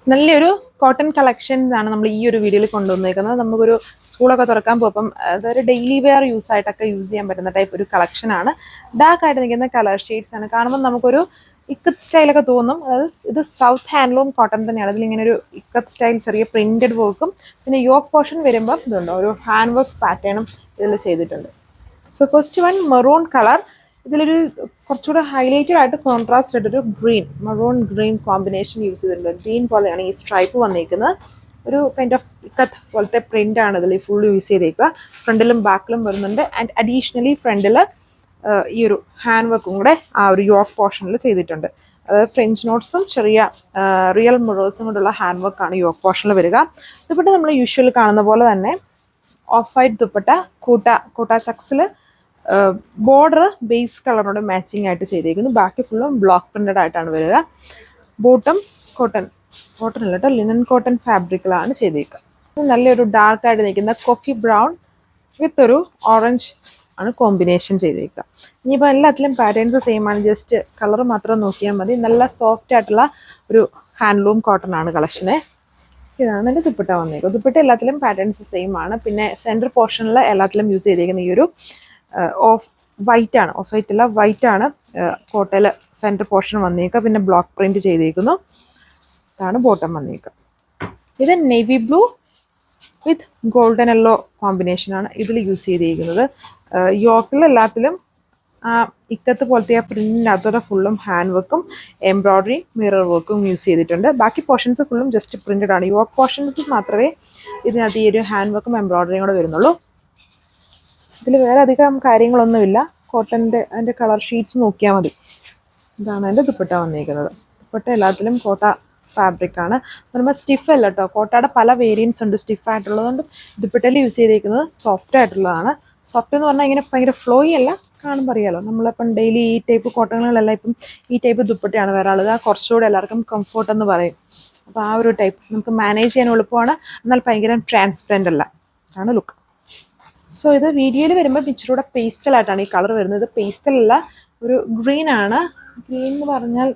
നല്ലൊരു cotton collections ആണ് നമ്മൾ ഈ ഒരു വീഡിയോയിൽ കൊണ്ടുവന്നേക്കുന്നത്. നമുക്കൊരു സ്കൂളൊക്കെ തുറക്കാൻ പോകുമ്പം അതൊരു ഡെയിലി വെയർ യൂസ് ആയിട്ടൊക്കെ യൂസ് ചെയ്യാൻ പറ്റുന്ന ടൈപ്പ് ഒരു കളക്ഷനാണ്. ഡാർക്ക് ആയിട്ട് നിൽക്കുന്ന കളർ ഷെയ്ഡ്സ് ആണ്. കാണുമ്പോൾ നമുക്കൊരു ഇക്കത്ത് സ്റ്റൈലൊക്കെ തോന്നും. അതായത് ഇത് സൗത്ത് ഹാൻഡ്ലൂം കോട്ടൺ തന്നെയാണ്. അതിലിങ്ങനെ ഒരു ഇക്കത്ത് സ്റ്റൈൽ ചെറിയ പ്രിന്റഡ് വർക്കും പിന്നെ യോക്ക് പോർഷൻ വരുമ്പം ഇതുണ്ടോ ഒരു ഹാൻഡ് വർക്ക് പാറ്റേണും ഇതിൽ ചെയ്തിട്ടുണ്ട്. So first one maroon colour. ഇതിലൊരു കുറച്ചുകൂടെ ഹൈലൈറ്റഡ് ആയിട്ട് കോൺട്രാസ്റ്റ് ആയിട്ടൊരു green maroon green combination use ചെയ്തിട്ടുണ്ട്. ഗ്രീൻ പോലെയാണ് ഈ സ്ട്രൈപ്പ് വന്നിരിക്കുന്നത്. ഒരു കൈൻഡ് ഓഫ് ഇക്കത്ത് പോലത്തെ പ്രിന്റ് ആണ് ഇതിൽ ഫുൾ യൂസ് ചെയ്തേക്കുക. ഫ്രണ്ടിലും ബാക്കിലും വരുന്നുണ്ട്. ആൻഡ് അഡീഷണലി ഫ്രണ്ടിൽ ഈ ഒരു ഹാൻഡ് വർക്കും കൂടെ ആ ഒരു യോക്ക് പോർഷനിൽ ചെയ്തിട്ടുണ്ട്. അതായത് ഫ്രഞ്ച് നോട്ട്സും ചെറിയ റിയൽ മിറേഴ്സും കൊണ്ടുള്ള ഹാൻഡ് വർക്കാണ് യോക്ക് പോർഷനിൽ വരിക. ദുപ്പട്ട നമ്മൾ യൂഷ്വൽ കാണുന്ന പോലെ തന്നെ ഓഫ് വൈറ്റ് ദുപ്പട്ട, കൂട്ട ചക്സിൽ ബോർഡർ ബേസ് കളറിനോട് മാച്ചിങ് ആയിട്ട് ചെയ്തേക്കുന്നു. ബാക്കി ഫുള്ളും ബ്ലോക്ക് പ്രിന്റഡ് ആയിട്ടാണ് വരിക. ബോട്ടം കോട്ടൺ അല്ല കേട്ടോ, ലിനൻ കോട്ടൺ ഫാബ്രിക്കിലാണ് ചെയ്തേക്കുക. നല്ലൊരു ഡാർക്ക് ആയിട്ട് നിൽക്കുന്ന കോഫി ബ്രൗൺ വിത്ത് ഒരു ഓറഞ്ച് ആണ് കോമ്പിനേഷൻ ചെയ്തേക്കുക. ഇനിയിപ്പോൾ എല്ലാത്തിലും പാറ്റേൺസ് സെയിം ആണ്, ജസ്റ്റ് കളർ മാത്രം നോക്കിയാൽ മതി. നല്ല സോഫ്റ്റ് ആയിട്ടുള്ള ഒരു ഹാൻഡ്ലൂം കോട്ടൺ ആണ് കളക്ഷന്. ഇതാണ് എൻ്റെ ദുപ്പട്ട വന്നേക്കുന്നത്. ദുപ്പട്ട എല്ലാത്തിലും പാറ്റേൺസ് സെയിം ആണ്. പിന്നെ സെൻറ്റർ പോർഷനിൽ എല്ലാത്തിലും യൂസ് ചെയ്തേക്കുന്ന ഈ ഒരു ഓഫ് വൈറ്റ് ആണ്, ഓഫ് വൈറ്റ് അല്ല വൈറ്റ് ആണ് കോട്ടയിൽ സെൻറ്റർ പോർഷൻ വന്നേക്കുക. പിന്നെ ബ്ലോക്ക് പ്രിന്റ് ചെയ്തേക്കുന്നു. ഇതാണ് ബോട്ടം വന്നേക്കുക. ഇത് നേവി ബ്ലൂ വിത്ത് ഗോൾഡൻ യെല്ലോ കോമ്പിനേഷനാണ് ഇതിൽ യൂസ് ചെയ്തിരിക്കുന്നത്. യോക്കിൽ എല്ലാത്തിലും ഇക്കത്ത് പോലത്തെ ആ പ്രിന്റിനകത്തോടെ ഫുള്ളും ഹാൻഡ് വർക്കും എംബ്രോയ്ഡറി മിറർ വർക്കും യൂസ് ചെയ്തിട്ടുണ്ട്. ബാക്കി പോർഷൻസ് ഫുള്ളും ജസ്റ്റ് പ്രിന്റഡ് ആണ്. യോക്ക് പോർഷൻസ് മാത്രമേ ഇതിനകത്ത് ഈ ഒരു ഹാൻഡ് വർക്കും എംബ്രോയ്ഡറിയും കൂടെ വരുന്നുള്ളൂ. ഇതിൽ വേറെ അധികം കാര്യങ്ങളൊന്നുമില്ല. അതിൻ്റെ കളർ ഷീറ്റ്സ് നോക്കിയാൽ മതി. ഇതാണ് എൻ്റെ ദുപ്പട്ട വന്നിരിക്കുന്നത്. ദുപ്പട്ട എല്ലാത്തിലും കോട്ട ഫാബ്രിക്കാണ്. പറയുമ്പോൾ സ്റ്റിഫ് അല്ല കേട്ടോ, കോട്ടയുടെ പല വേരിയൻസ് ഉണ്ട്. സ്റ്റിഫ് ആയിട്ടുള്ളതുകൊണ്ട് ദുപ്പട്ടയിൽ യൂസ് ചെയ്തിരിക്കുന്നത് സോഫ്റ്റ് ആയിട്ടുള്ളതാണ്. സോഫ്റ്റ് എന്ന് പറഞ്ഞാൽ ഇങ്ങനെ ഭയങ്കര ഫ്ലോയി അല്ല, കാണുമ്പോൾ അറിയാലോ. നമ്മളിപ്പം ഡെയിലി ഈ ടൈപ്പ് കോട്ടണുകളെല്ലാം ഇപ്പം ഈ ടൈപ്പ് ദുപ്പട്ടയാണ് വരാനുള്ളത്. ആ കുറച്ചുകൂടെ എല്ലാവർക്കും കംഫോർട്ട് എന്ന് പറയും. അപ്പോൾ ആ ഒരു ടൈപ്പ് നമുക്ക് മാനേജ് ചെയ്യാൻ എളുപ്പമാണ്, എന്നാൽ ഭയങ്കര ട്രാൻസ്പെറൻ്റ് അല്ല. അതാണ് ലുക്ക്. സോ ഇത് വീഡിയോയിൽ വരുമ്പോൾ ഇച്ചിരൂടെ പേസ്റ്റലായിട്ടാണ് ഈ കളർ വരുന്നത്. പേസ്റ്റൽ അല്ല, ഒരു ഗ്രീൻ ആണ്. ഗ്രീൻ എന്ന് പറഞ്ഞാൽ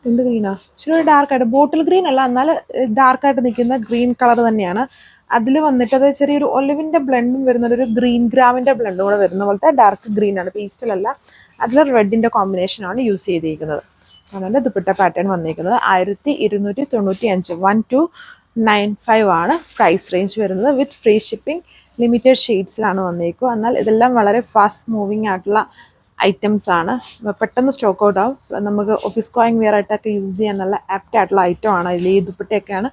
എന്ത് ഗ്രീനാ, ഇച്ചിരി ഡാർക്കായിട്ട് ബോട്ടിൽ ഗ്രീൻ അല്ല, എന്നാൽ ഡാർക്കായിട്ട് നിൽക്കുന്ന ഗ്രീൻ കളർ തന്നെയാണ്. അതിൽ വന്നിട്ട് അത് ചെറിയൊരു ഒലിവിൻ്റെ ബ്ലെൻഡും വരുന്നത്, ഒരു ഗ്രീൻ ഗ്രാമിൻ്റെ ബ്ലെൻഡും കൂടെ വരുന്ന പോലത്തെ ഡാർക്ക് ഗ്രീൻ ആണ്. പേസ്റ്റൽ അല്ല, അതിൽ റെഡിൻ്റെ കോമ്പിനേഷനാണ് യൂസ് ചെയ്തിരിക്കുന്നത്. അങ്ങനെ ദുപ്പട്ട പാറ്റേൺ വന്നിരിക്കുന്നത് 1295 1295 ആണ് പ്രൈസ് റേഞ്ച് വരുന്നത്. വിത്ത് ഫ്രീ ഷിപ്പിംഗ്, ലിമിറ്റഡ് ഷെയ്ഡ്സിലാണ് വന്നേക്കുക. എന്നാൽ ഇതെല്ലാം വളരെ ഫാസ്റ്റ് മൂവിങ് ആയിട്ടുള്ള ഐറ്റംസ് ആണ്. പെട്ടെന്ന് സ്റ്റോക്ക് ഔട്ട് ആവും. നമുക്ക് ഓഫീസ് ഗോയിങ് വെയർ ആയിട്ടൊക്കെ യൂസ് ചെയ്യാൻ നല്ല ആപ്റ്റ് ആയിട്ടുള്ള ഐറ്റം ആണ്. ഇതിൽ ഈ ദുപ്പട്ടയൊക്കെയാണ്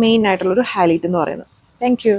മെയിൻ ആയിട്ടുള്ളൊരു ഹൈലൈറ്റ് എന്ന് പറയുന്നത്. Thank you.